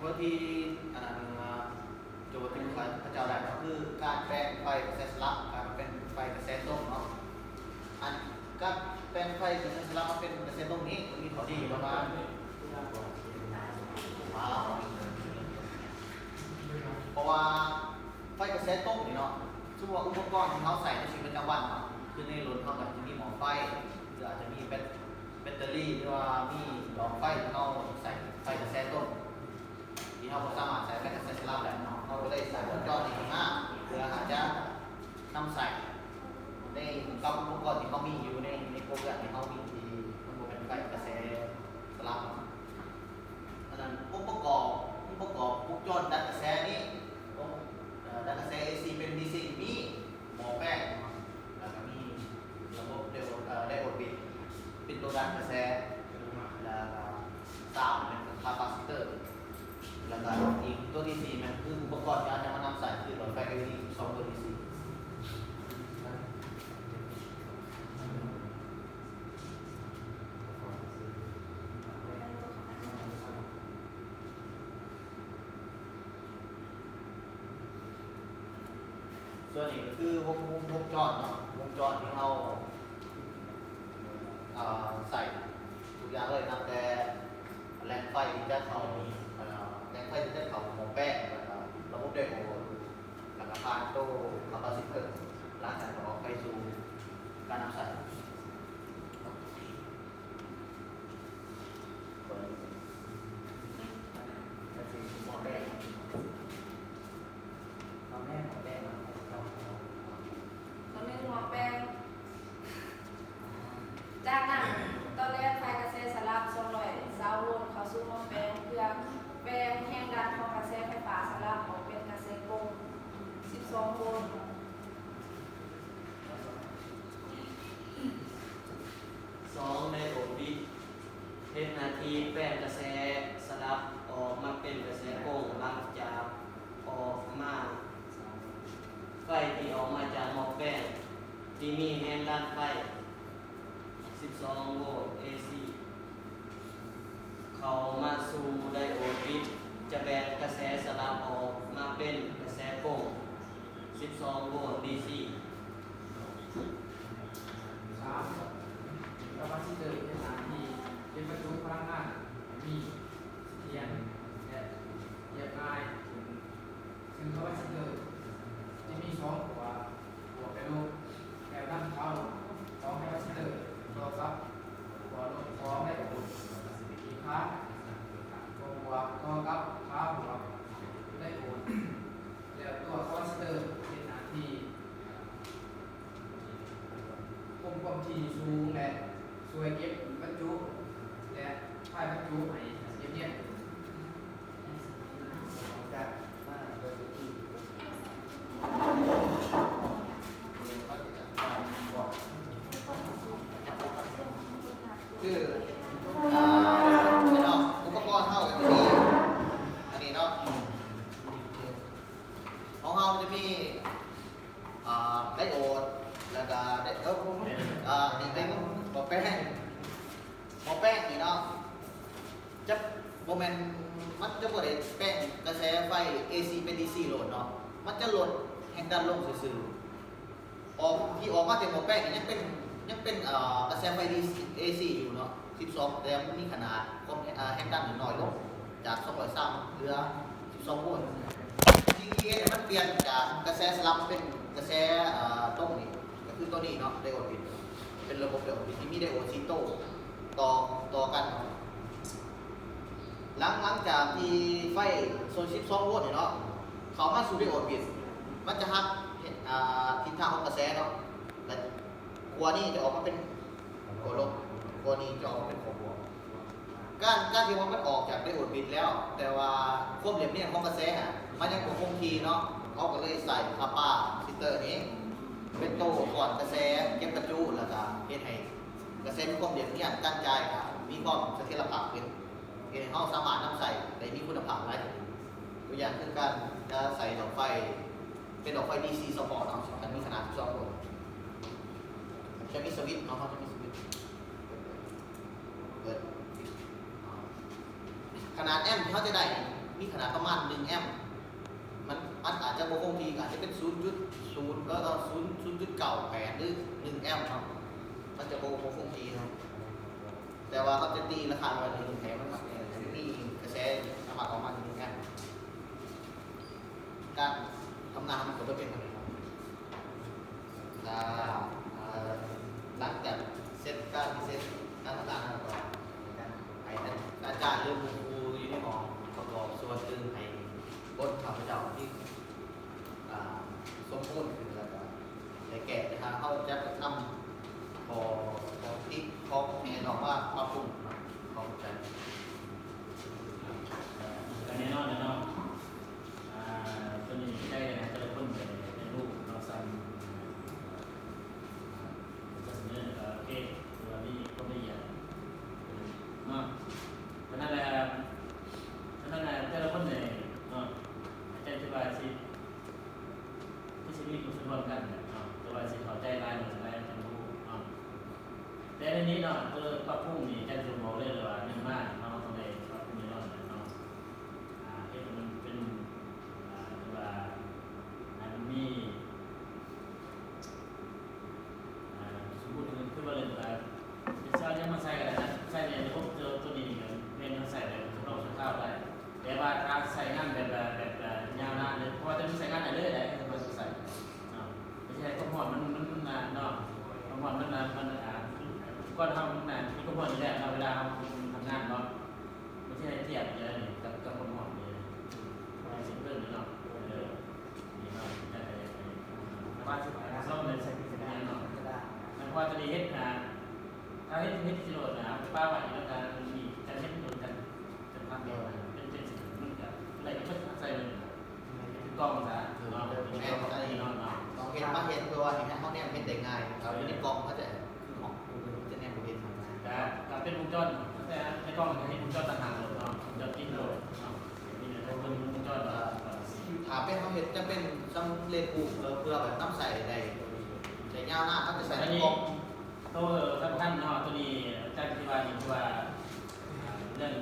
บางทีโจทย์ที่พระเจ้าได้ก็คือการแปลงไฟกระแสสลับเป็นไฟกระแสตรงเนาะอันก็แปลงไฟกระแสสลับมาเป็นกระแสตรงนี้มีข้อดีประมาณเพราะว่าไฟกระแสตรงนี่เนาะซึ่งว่าอุปกรณ์ที่เขาใส่ในชีวิตประจำวันเนาะคือในรถเขาก็จะมีหม้อไฟหรืออาจจะมีแบตเตอรี่หรือว่ามีหลอดไฟที่เขาใส่ไฟกระแสตรงที่เขาสามารถใส่ไฟกระแสสลับได้เนาะเขาก็เลยใส่วงจรนี้มาเพื่ออาจจะนำใส่ในกับอุปกรณ์ที่เขามีอยู่ในโปรแกรมที่เขามีที่มันเป็นไฟกระแสสลับอันนั้นอุปกรณ์วงจรดัดกระแสนี้ดัดกระแส AC เป็น DC มีหม้อแป้งแล้วก็มีระบบไดโอดบิดเป็นตัวดัดกระแสแล้วก็ตามเป็นคาปาซิเตอร์แล้วก็อีกตัวที่4มันคืออุปกรณ์ที่อาจจะมานำใส่คือหลอดไฟ LED 2ตัว DC ส่วนนี้ก็คือวงจรเนาะวงจรที่เราใส่ทุกอย่างเลยตั้งแต่แรงไฟที่จะเข้าแรงไฟที่จะเข้าหม้อแป้งแล้วก็ระบบไดโอดแล้วก็ผ่านตู้คาปาซิเตอร์หลังจากนั้นออกไปสู่การนำใส่หม้อแป้งหม้อแป้งตอนนี้หัวแปลงจากนั้นตอนแรกไฟกระแสสลับ220 โวลต์เข้าสู่หัวแปลงเพื่อแปลงแรงดันของกระแสไฟฟ้าสลับออกเป็นกระแสกง12 โวลต์2ไดโอดบิดเป็นหน้าที่แปลงกระแสสลับออกมาเป็นกระแสกงหลังจากออกมาไฟที่ออกมาจากหม้อแป้งที่มีแรงดันไฟ12 โวลต์ AC เข้ามาสู่ไดโอดบิดจะแบ่งกระแสสลับออกมาเป็นกระแสกง12 โวลต์ DC คาปาซิเตอร์เป็นสถานที่เป็นประจุพลังงานมีเทียนและเหยียบง่ายซึ่งคาปาซิเตอร์จะมี2หัวกระดูกแบบด้านเข้า2คาปาซิเตอร์ตัวกับหัวลง2ได้ผลอีกครั้งหัวตัวกับขาหัวได้ผลแล้วตัวคาปาซิเตอร์เป็นหน้าที่ควบคุมที่สูงและช่วยเก็บบรรจุและถ่ายบรรจุให้เงียบๆจากคือเนาะอุปกรณ์เท่ากันที่นี่อันนี้เนาะของเราจะมีไดโอดแล้วก็นี่เป็นหม้อแป้งนี่เนาะจะโมเมนต์มันจะบ่ได้แป้งกระแสไฟ AC เป็น DC โหลดเนาะมันจะลดแรงดันลงซื่อๆออกที่ออกมาจากหม้อแป้งนี่ยังเป็นกระแสไฟ AC อยู่เนาะ12แต่มันมีขนาดความแรงดันน้อยลงจาก230เหลือ12 โวลต์จริงๆเนี่ยมันเปลี่ยนจากกระแสสลับเป็นกระแสตรงนี้ก็คือตัวนี้เนาะไดโอดบิดเป็นระบบไดโอดบิดที่มีไดโอด4 โต้ต่อกันหลังจากที่ไฟโซน12 โวลต์เนาะเขามาสู่ไดโอดบิดมันจะหักทิศทางของกระแสเนาะและขั้วนี้จะออกมาเป็นขั้วลบขั้วนี้จะออกมาเป็นขั้วบวกการที่ว่ามันออกจากไดโอดบิดแล้วแต่ว่าความเหลี่ยมเนี่ยของกระแสมันยังคงที่เนาะเขาก็เลยใส่คาปาซิเตอร์นี้เป็นโต้ก่อนกระแสเก็บกระจุแล้วก็เฮ็ดให้กระแสมีความเหลี่ยมเนี่ยกันจ่ายมีความเสถียรภาพเป็นเขาสามารถนำใส่ได้มีคุณภาพได้ตัวอย่างคือการจะใส่ดอกไฟเป็นดอกไฟ DC สปอร์ตเนาะมันมีขนาด12 โวลต์จะมีสวิตช์เนาะเขาจะมีสวิตช์เปิด ขนาดแอมป์ที่เขาจะได้มีขนาดประมาณ1แอมป์มันอาจจะโบคงทีอาจจะเป็น 0.0 ก็0.98 หรือ1แอมป์เนาะมันจะโบคงทีเนาะแต่ว่าเขาจะตีราคาไว้ในแผงมันมีกระแสสามารถออกมาถึง1แอมป์การทำงานมันก็จะเป็นแบบนี้ครับหลังจากเซตการพิเศษการทำงานแล้วก็ให้อาจารย์หรือครูอยู่ในห้องประกอบส่วนตึงให้บทข้าพเจ้าที่สมบูรณ์ขึ้นแล้วก็ในแก่นะครับเขาจะนำพอที่เขาแนะนำว่าปรับปรุงของใจ แต่แน่นอนเนาะตัวนี้ได้เลยนะแต่ละคนในรูปเราซ้ำจะเสนอโอเคตัวนี้ก็ไม่ใหญ่เนาะเพราะนั่นแหละแต่ละคนเนี่ยเนาะอาจารย์ที่ว่าสิที่ชีวิตมันร่วมกันเนาะแต่ว่าสิเข้าใจรายหนึ่งรายจะรู้เนาะแต่ในนี้เนาะตัวปรับปรุงนี่อาจารย์จะบอกเลยว่าหนึ่งมากเนาะตรงไหนปรับปรุงนี่เนาะที่มันเป็นว่ามันมีสมมติคือว่าเรื่องจะใช้ยังมาใส่กันนะใส่ในระบบตัวนี้กันเป็นใส่ในสำรองชั่วคราวได้แต่ว่าการใส่งานแบบยาวนานเลยเพราะว่าจะมีใส่งานอะไรเลยได้ก็ใส่ไม่ใช่ข้าวหอมมันนานเนาะข้าวหอมมันก้อนทำนานที่ข้าวหอมนี่แหละเวลาทำงานเนาะไม่ใช่เทียบเลยกับข้าวหอมเลยสิ่งเรื่องนี้เนาะนี่เนาะแต่ว่าสุดท้ายเราเลยใส่พิจารณาเนาะมันพอจะได้เห็นถ้าเห็นที่โดดนะป้าว่าอีกแล้วการมีการเห็นโดดกันจะทำเดียวเป็นสิ่งมันจะอะไรก็ไม่ใส่เลยกล้องซะเนาะเป็นกล้องอะไรเนาะ ต้องเห็นมาเห็นเพื่อว่าเห็นเขาเนี่ยเห็นได้ง่ายครับในกล่องเขาจะคือของจะแนบเห็นทำงาน แต่เป็นวงจรแต่ในกล้องจะเห็นวงจรต่างๆเลยเนาะวงจรจิ้งโดดเนาะนี่เนี่ยเป็นวงจร ถามเป็นเขาเห็นจะเป็นสำเร็จรูปเพื่อแบบน้ำใส่ใดใส่ยาวหน้าเขาจะใส่ในกล่อง ตัวสำคัญเนาะตัวนี้อาจารย์ที่ว่าเรื่อง